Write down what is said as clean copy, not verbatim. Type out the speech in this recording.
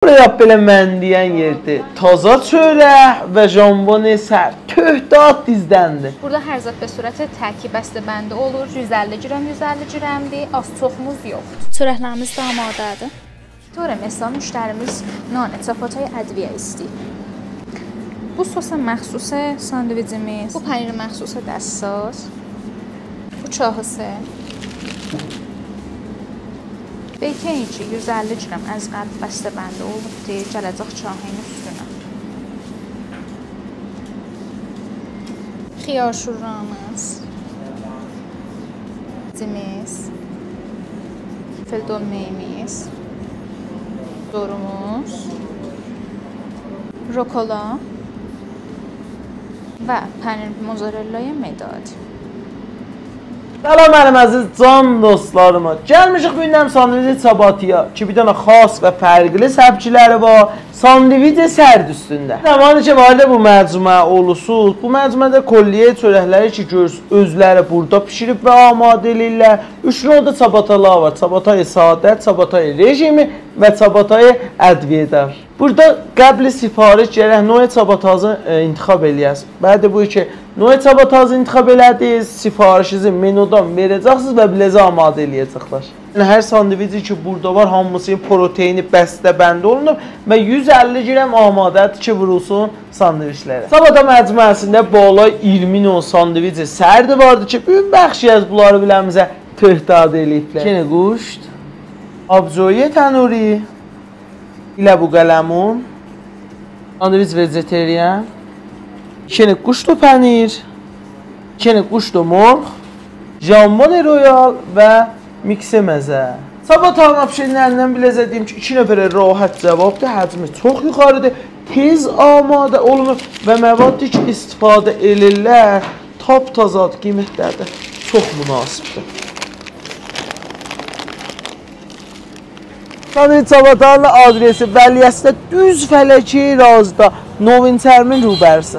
Buraya belə mən deyən yerdir. Taza çörək və jambon sər. Töhdad dizləndir. Burada hər zat və surətə tərkib bəstəbəndi olur. 150 qram, 150 qramdır. Az çoxumuz yoxdur. Çörəklərimiz də amadədir. Sonra məsələn müştərimiz nanə, çapatay, ədviyə istəyir. Bu sosa məxsusə sandviçimiz. Bu pənir məxsusə dəssos. Bu çoxusu. Beytəyici 150 qram az qəlb bəstəbəndi olubdur. Gələcək çahinin üstünə. Xiyar şurramız. Cimiz. Fil dolmeyimiz. Dorumuz. Rokola. Və pənir mozzarellaya medad. Salam mənim əziz can dostlarıma. Gəlmişik bu gündən sandviç çabatiya ki bir dənə xas və fərqli səbçiləri var. Sandviç sərd üstündə. Zamanı ki var bu məcmə olusuz. Bu məcmədə kolliyə çörəkləri ki görürsünüz özləri burada pişirib və amadə edirlər. Üç növdə çabatalar var. Çabatay sadə, çabatay rejimi və çabatay ədviyyədə. Burada qəbli sifariş gərək növ çabatazı intixab eləyəsiniz. Bəli bu ki növ çabatazı intixab elədiniz, sifarişinizi menudan verəcəksiniz və biləcə amadə eləyəcəklər. Yəni hər sandviçi ki burada var, hamısının proteini bəstəbəndi olunub və 150 qram amadədir ki vurulsun sandviçlərə. Çabata məcmuəsində bola 20 növ sandviçi sərdi vardı ki, bütün bəxşiyəz bunları biləmizə töhdad eləyiblər. Yenə quşt, abzoye tənuri, ilə bu qələmun, sandviç vegetarian, yenə quşt و pənir, yenə quşt و مرغ, jambon royal və mikse məzə. Çabatanın apşinlərindən biləcədiyim ki 2 nəfərə rahat cavabdır, həcmi çox yuxarıdır, tez amadə olunur və məvaddır ki istifadə edirlər, taptazadır, qiymətləri də çox münasibdir. Sandviç Çabatanın adresi Vəliyyəsdə düz Fələki Razda, Novin Tərmin Rubərsi.